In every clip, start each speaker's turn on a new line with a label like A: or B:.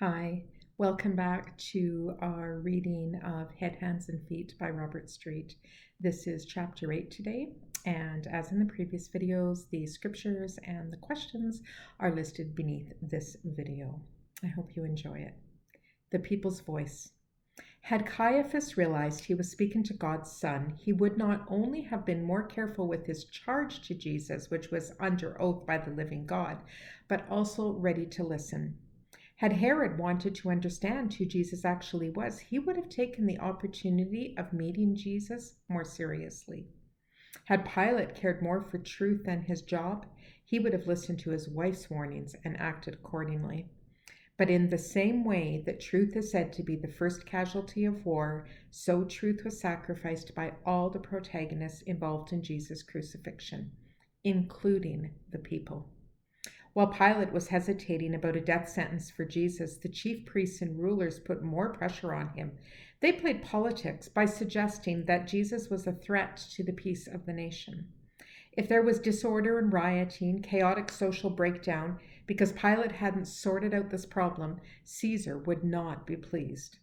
A: Hi, welcome back to our reading of Head, Hands, and Feet by Robert Street. This is chapter 8 today, and as in the previous videos, the scriptures and the questions are listed beneath this video. I hope you enjoy it. The people's voice. Had Caiaphas realized he was speaking to God's Son, he would not only have been more careful with his charge to Jesus, which was under oath by the living God, but also ready to listen. Had Herod wanted to understand who Jesus actually was, he would have taken the opportunity of meeting Jesus more seriously. Had Pilate cared more for truth than his job, he would have listened to his wife's warnings and acted accordingly. But in the same way that truth is said to be the first casualty of war, so truth was sacrificed by all the protagonists involved in Jesus' crucifixion, including the people. While Pilate was hesitating about a death sentence for Jesus, the chief priests and rulers put more pressure on him. They played politics by suggesting that Jesus was a threat to the peace of the nation. If there was disorder and rioting, chaotic social breakdown, because Pilate hadn't sorted out this problem, Caesar would not be pleased.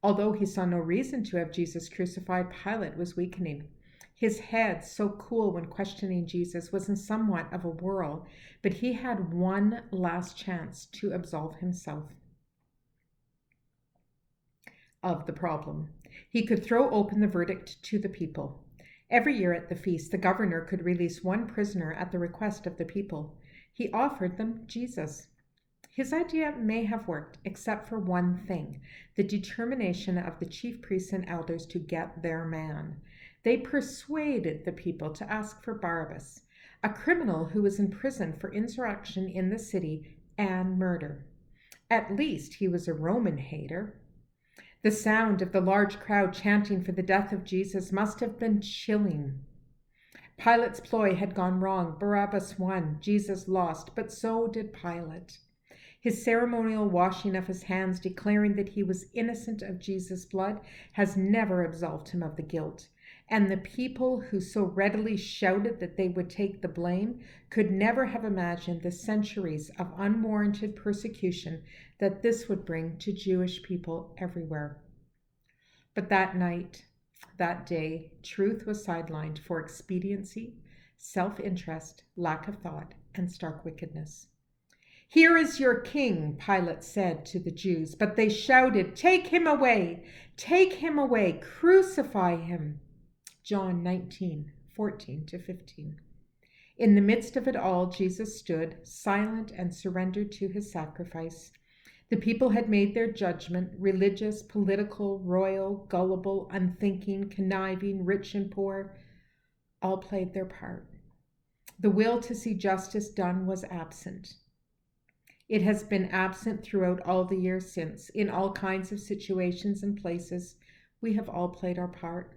A: Although he saw no reason to have Jesus crucified, Pilate was weakening. His head, so cool when questioning Jesus, was in somewhat of a whirl, but he had one last chance to absolve himself of the problem. He could throw open the verdict to the people. Every year at the feast, the governor could release one prisoner at the request of the people. He offered them Jesus. His idea may have worked, except for one thing: the determination of the chief priests and elders to get their man. They persuaded the people to ask for Barabbas, a criminal who was in prison for insurrection in the city and murder. At least he was a Roman hater. The sound of the large crowd chanting for the death of Jesus must have been chilling. Pilate's ploy had gone wrong. Barabbas won, Jesus lost, but so did Pilate. His ceremonial washing of his hands, declaring that he was innocent of Jesus' blood, has never absolved him of the guilt. And the people who so readily shouted that they would take the blame could never have imagined the centuries of unwarranted persecution that this would bring to Jewish people everywhere. But that night, that day, truth was sidelined for expediency, self-interest, lack of thought, and stark wickedness. "Here is your king," Pilate said to the Jews, but they shouted, "Take him away! Take him away! Crucify him!" John 19:14-15. In the midst of it all, Jesus stood, silent and surrendered to his sacrifice. The people had made their judgment: religious, political, royal, gullible, unthinking, conniving, rich and poor, all played their part. The will to see justice done was absent. It has been absent throughout all the years since. In all kinds of situations and places, we have all played our part.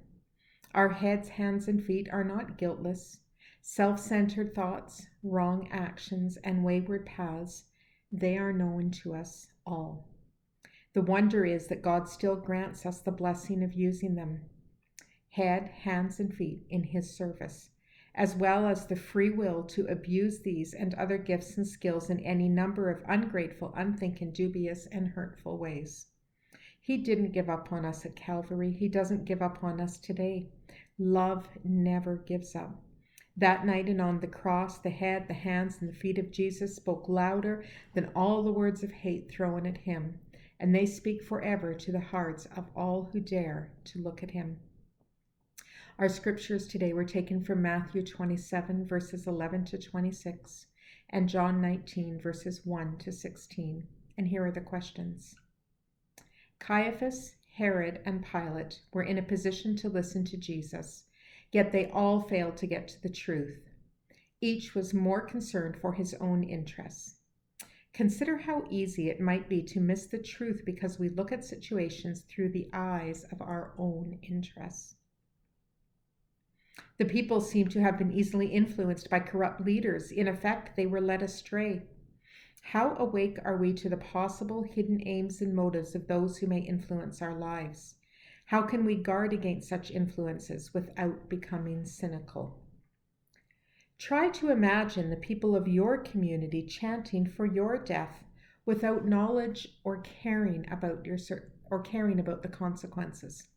A: Our heads, hands, and feet are not guiltless. Self-centered thoughts, wrong actions, and wayward paths, they are known to us all. The wonder is that God still grants us the blessing of using them, head, hands, and feet, in his service, as well as the free will to abuse these and other gifts and skills in any number of ungrateful, unthinking, dubious, and hurtful ways. He didn't give up on us at Calvary. He doesn't give up on us today. Love never gives up. That night and on the cross, the head, the hands, and the feet of Jesus spoke louder than all the words of hate thrown at him, and they speak forever to the hearts of all who dare to look at him. Our scriptures today were taken from Matthew 27, verses 11-26, and John 19, verses 1-16. And here are the questions. Caiaphas, Herod, and Pilate were in a position to listen to Jesus, yet they all failed to get to the truth. Each was more concerned for his own interests. Consider how easy it might be to miss the truth because we look at situations through the eyes of our own interests. The people seem to have been easily influenced by corrupt leaders. In effect, they were led astray. How awake are we to the possible hidden aims and motives of those who may influence our lives? How can we guard against such influences without becoming cynical? Try to imagine the people of your community chanting for your death without knowledge or caring about the consequences.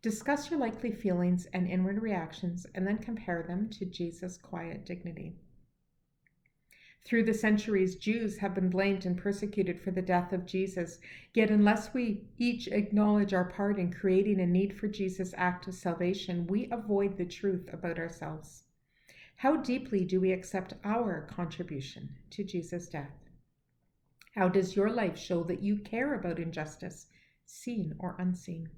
A: Discuss your likely feelings and inward reactions and then compare them to Jesus' quiet dignity. Through the centuries, Jews have been blamed and persecuted for the death of Jesus. Yet unless we each acknowledge our part in creating a need for Jesus' act of salvation, we avoid the truth about ourselves. How deeply do we accept our contribution to Jesus' death? How does your life show that you care about injustice, seen or unseen?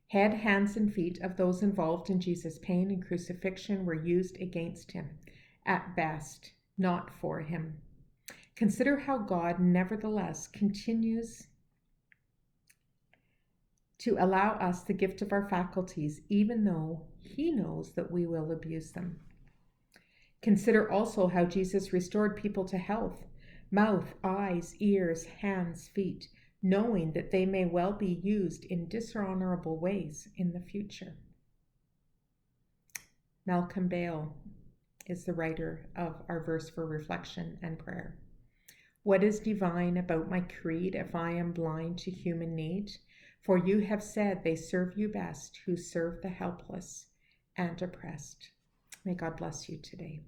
A: Head, hands, and feet of those involved in Jesus' pain and crucifixion were used against him, at best, not for him. Consider how God nevertheless continues to allow us the gift of our faculties, even though he knows that we will abuse them. Consider also how Jesus restored people to health, mouth, eyes, ears, hands, feet, knowing that they may well be used in dishonorable ways in the future. Malcolm Bale is the writer of our verse for reflection and prayer. What is divine about my creed if I am blind to human need? For you have said they serve you best who serve the helpless and oppressed. May God bless you today.